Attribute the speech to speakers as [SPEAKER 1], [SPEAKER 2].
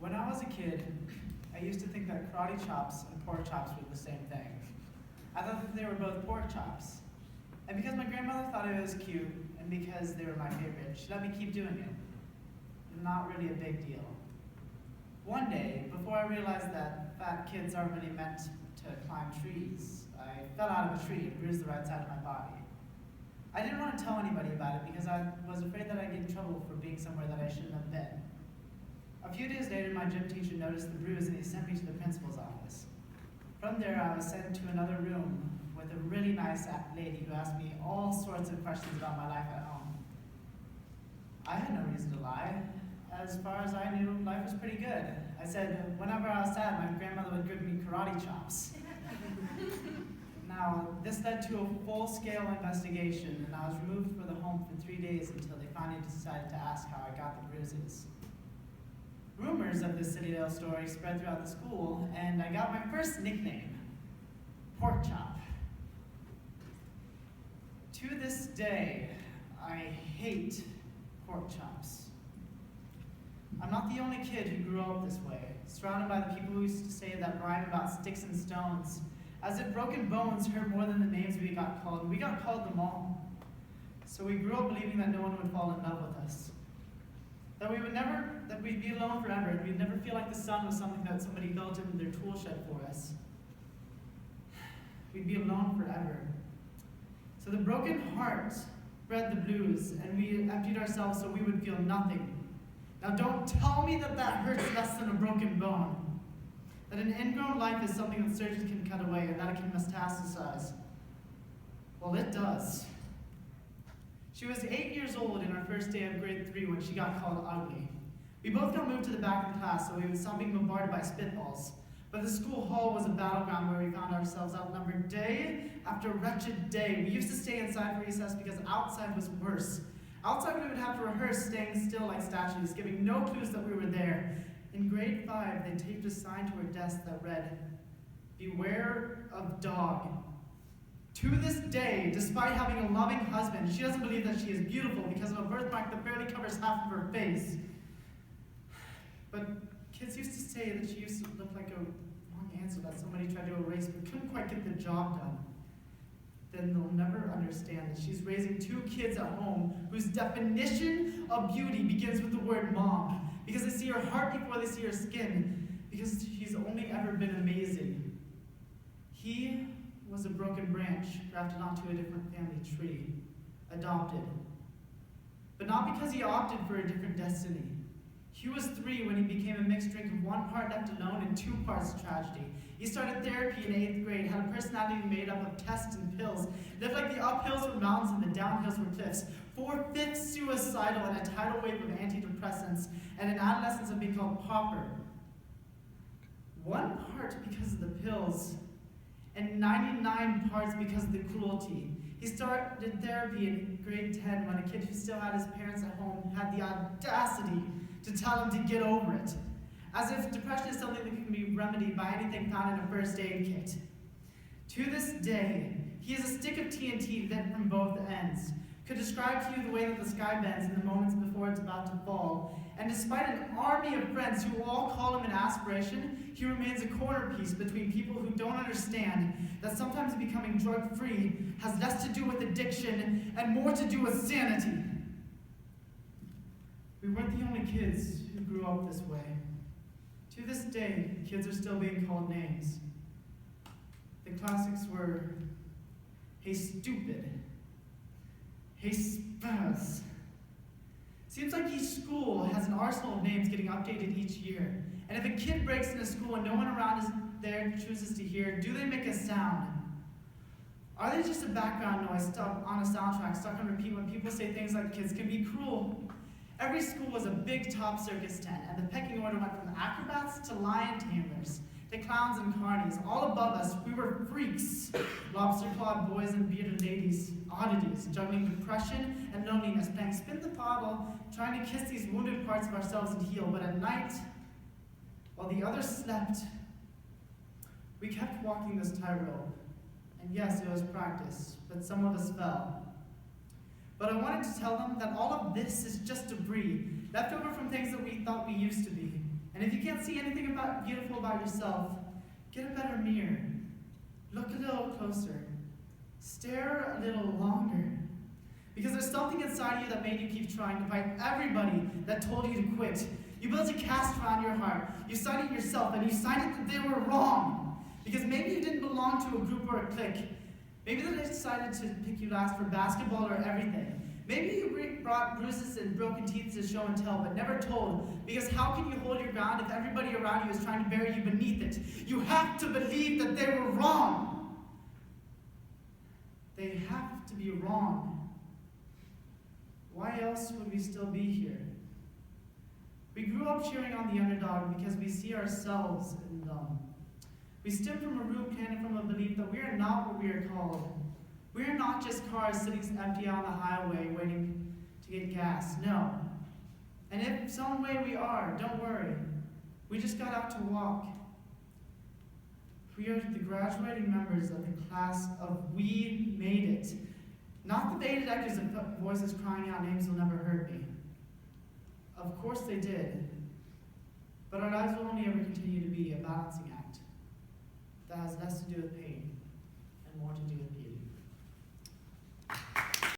[SPEAKER 1] When I was a kid, I used to think that karate chops and pork chops were the same thing. I thought that they were both pork chops. And because my grandmother thought it was cute, and because they were my favorite, she let me keep doing it. Not really a big deal. One day, before I realized that fat kids aren't really meant to climb trees, I fell out of a tree and bruised the right side of my body. I didn't want to tell anybody about it because I was afraid that I'd get in trouble for being somewhere that I shouldn't have been. A few days later, my gym teacher noticed the bruise and he sent me to the principal's office. From there, I was sent to another room with a really nice lady who asked me all sorts of questions about my life at home. I had no reason to lie. As far as I knew, life was pretty good. I said whenever I was sad, my grandmother would give me karate chops. Now, this led to a full-scale investigation, and I was removed from the home for 3 days until they finally decided to ask how I got the bruises. Rumors of this Citydale story spread throughout the school, and I got my first nickname, Pork Chop. To this day, I hate pork chops. I'm not the only kid who grew up this way, surrounded by the people who used to say that rhyme about sticks and stones, as if broken bones hurt more than the names we got called, and we got called them all. So we grew up believing that no one would fall in love with us. That we'd be alone forever, and we'd never feel like the sun was something that somebody built in their tool shed for us. We'd be alone forever. So the broken heart bred the blues, and we emptied ourselves so we would feel nothing. Now don't tell me that that hurts less than a broken bone. That an ingrown life is something that surgeons can cut away and that it can metastasize. Well, it does. She was 8 years old in our first day of grade 3 when she got called ugly. We both got moved to the back of the class so we would stop being bombarded by spitballs. But the school hall was a battleground where we found ourselves outnumbered day after wretched day. We used to stay inside for recess because outside was worse. Outside we would have to rehearse staying still like statues, giving no clues that we were there. In grade 5, they taped a sign to her desk that read, "Beware of dog." To this day, despite having a loving husband, she doesn't believe that she is beautiful because of a birthmark that barely covers half of her face. But kids used to say that she used to look like a wrong answer that somebody tried to erase but couldn't quite get the job done. Then they'll never understand that she's raising 2 kids at home whose definition of beauty begins with the word mom, because they see her heart before they see her skin, because she's only ever been amazing. He was a broken branch grafted onto a different family tree, adopted. But not because he opted for a different destiny. He was 3 when he became a mixed drink of 1 part left alone and 2 parts tragedy. He started therapy in 8th grade, had a personality made up of tests and pills, lived like the uphills were mountains and the downhills were cliffs, 4/5 suicidal and a tidal wave of antidepressants, and an adolescence of being called pauper. 1 part because of the pills, and 99 parts because of the cruelty. He started therapy in grade 10 when a kid who still had his parents at home had the audacity to tell him to get over it. As if depression is something that can be remedied by anything found in a first aid kit. To this day, he is a stick of TNT bent from both ends. Could describe to you the way that the sky bends in the moments before it's about to fall. And despite an army of friends who all call him an aspiration, he remains a corner piece between people who don't understand that sometimes becoming drug-free has less to do with addiction and more to do with sanity. We weren't the only kids who grew up this way. To this day, kids are still being called names. The classics were, "Hey stupid," "Hey spaz." Seems like each school has an arsenal of names getting updated each year. And if a kid breaks into school and no one around is there chooses to hear, do they make a sound? Are they just a background noise stuck on a soundtrack, stuck on repeat when people say things like kids can be cruel? Every school was a big top circus tent, and the pecking order went from acrobats to lion tamers, to clowns and carnies. All above us, we were freaks, lobster-clawed boys and bearded ladies, oddities, juggling depression and loneliness, playing spin the bottle, trying to kiss these wounded parts of ourselves and heal. But at night, while the others slept, we kept walking this tightrope. And yes, it was practice, but some of us fell. But I wanted to tell them that all of this is just debris, left over from things that we thought we used to be. And if you can't can't see anything beautiful about yourself, get a better mirror. Look a little closer. Stare a little longer. Because there's something inside you that made you keep trying to fight everybody that told you to quit. You built a cast around your heart. You cited yourself and you cited that they were wrong. Because maybe you didn't belong to a group or a clique. Maybe they decided to pick you last for basketball or everything. Maybe you brought bruises and broken teeth to show and tell, but never told. Because how can you hold your ground if everybody around you is trying to bury you beneath it? You have to believe that they were wrong. They have to be wrong. Why else would we still be here? We grew up cheering on the underdog because we see ourselves in them. We stem from a root planted from a belief that we are not what we are called. We are not just cars sitting empty on the highway waiting to get gas. No. And if some way we are, don't worry. We just got out to walk. We are the graduating members of the class of We Made It. Not the beta deckers of voices crying out names will never hurt me. Of course they did. But our lives will only ever continue to be a balancing act that has less to do with pain and more to do with beauty.